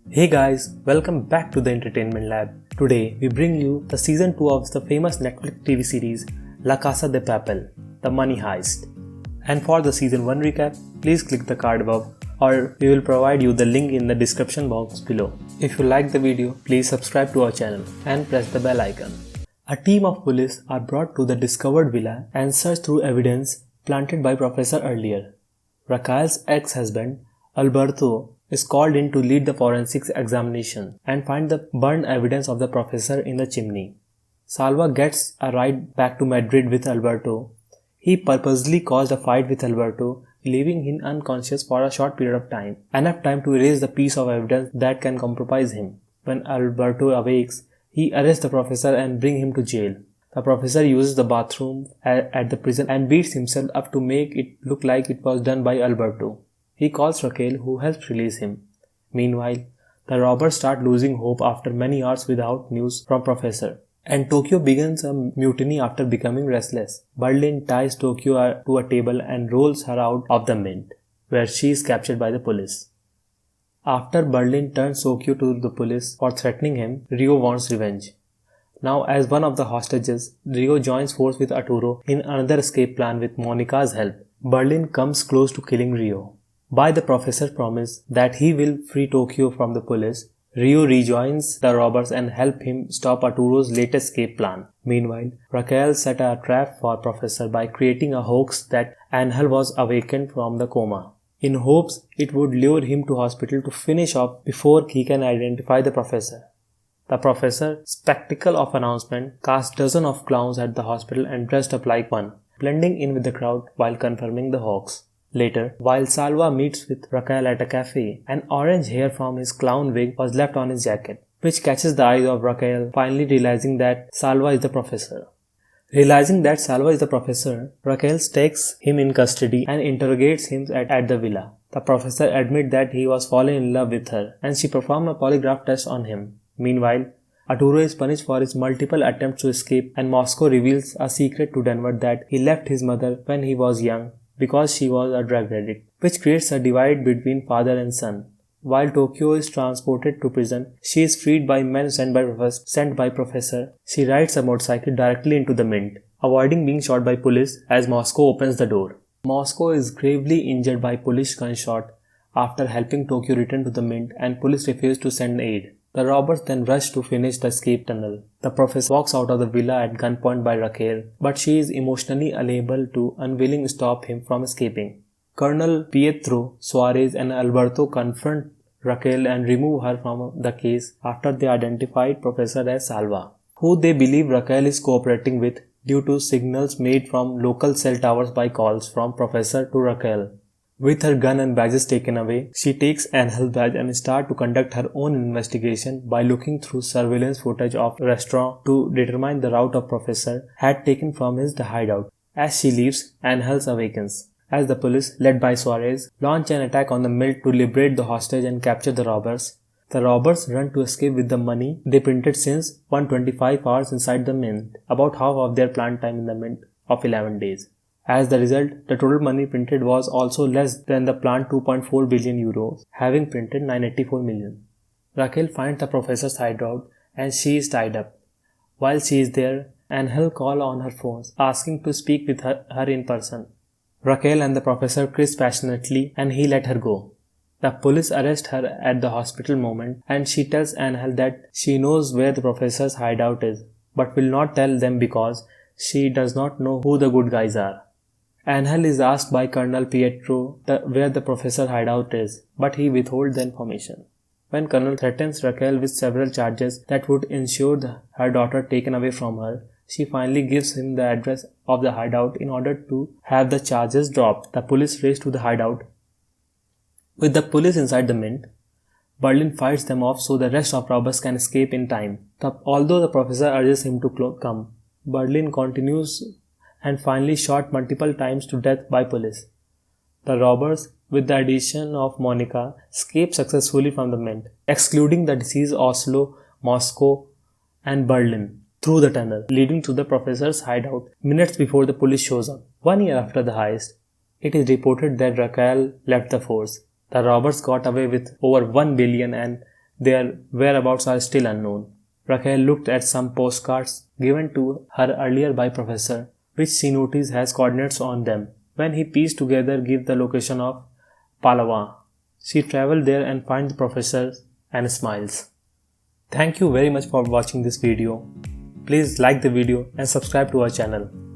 Hey guys, welcome back to the Entertainment Lab. Today we bring you the season 2 of the famous Netflix TV series La Casa De Papel, The Money Heist. And for the season 1 recap, please click the card above or we will provide you the link in the description box below. If you like the video, please subscribe to our channel and press the bell icon. A team of police are brought to the discovered villa and search through evidence planted by Professor earlier. Raquel's ex-husband, Alberto, is called in to lead the forensics examination and find the burned evidence of the professor in the chimney. Salva gets a ride back to Madrid with Alberto. He purposely caused a fight with Alberto, leaving him unconscious for a short period of time, enough time to erase the piece of evidence that can compromise him. When Alberto awakes, he arrests the professor and brings him to jail. The professor uses the bathroom at the prison and beats himself up to make it look like it was done by Alberto. He calls Raquel, who helps release him. Meanwhile, the robbers start losing hope after many hours without news from Professor. And Tokyo begins a mutiny after becoming restless. Berlin ties Tokyo to a table and rolls her out of the mint, where she is captured by the police. After Berlin turns Tokyo to the police for threatening him, Rio wants revenge. Now, as one of the hostages, Rio joins force with Arturo in another escape plan with Monica's help. Berlin comes close to killing Rio. By the professor's promise that he will free Tokyo from the police, Rio rejoins the robbers and help him stop Arturo's latest escape plan. Meanwhile, Raquel set a trap for Professor by creating a hoax that Angel was awakened from the coma, in hopes it would lure him to hospital to finish off before he can identify the professor. The professor, spectacle of announcement, cast dozens of clowns at the hospital and dressed up like one, blending in with the crowd while confirming the hoax. Later, while Salva meets with Raquel at a cafe, an orange hair from his clown wig was left on his jacket, which catches the eyes of Raquel, finally realizing that Salva is the professor. Realizing that Salva is the professor, Raquel takes him in custody and interrogates him at the villa. The professor admits that he was falling in love with her, and she performs a polygraph test on him. Meanwhile, Arturo is punished for his multiple attempts to escape, and Moscow reveals a secret to Denver that he left his mother when he was young because she was a drug addict, which creates a divide between father and son. While Tokyo is transported to prison, she is freed by men sent by Professor. She rides a motorcycle directly into the mint, avoiding being shot by police as Moscow opens the door. Moscow is gravely injured by police gunshot after helping Tokyo return to the mint, and police refuse to send aid. The robbers then rush to finish the escape tunnel. The professor walks out of the villa at gunpoint by Raquel, but she is emotionally unable to unwilling stop him from escaping. Colonel Pietro Suarez and Alberto confront Raquel and remove her from the case after they identified Professor as Salva, who they believe Raquel is cooperating with due to signals made from local cell towers by calls from Professor to Raquel. With her gun and badges taken away, she takes Angel's badge and starts to conduct her own investigation by looking through surveillance footage of a restaurant to determine the route of Professor had taken from his hideout. As she leaves, Angel awakens, as the police, led by Suarez, launch an attack on the mill to liberate the hostage and capture the robbers. The robbers run to escape with the money they printed since 125 hours inside the mint, about half of their planned time in the mint of 11 days. As the result, the total money printed was also less than the planned 2.4 billion euros, having printed 984 million. Raquel finds the professor's hideout and she is tied up. While she is there, Angel calls on her phone, asking to speak with her in person. Raquel and the professor kiss passionately and he let her go. The police arrest her at the hospital moment and she tells Angel that she knows where the professor's hideout is, but will not tell them because she does not know who the good guys are. Angel is asked by Colonel Pietro where the professor hideout is, but he withholds the information. When Colonel threatens Raquel with several charges that would ensure her daughter taken away from her, she finally gives him the address of the hideout in order to have the charges dropped. The police race to the hideout. With the police inside the mint, Berlin fights them off so the rest of robbers can escape in time. Although the professor urges him to come, Berlin continues and finally shot multiple times to death by police. The robbers, with the addition of Monica, escape successfully from the mint, excluding the deceased Oslo, Moscow, and Berlin, through the tunnel leading to the professor's hideout minutes before the police shows up. 1 year after the heist, it is reported that Raquel left the force. The robbers got away with over 1 billion and Their whereabouts are still unknown. Raquel looked at some postcards given to her earlier by Professor, which she noticed has coordinates on them. When he pieced together give the location of Palawan, she traveled there and finds the professor and smiles. Thank you very much for watching this video. Please like the video and subscribe to our channel.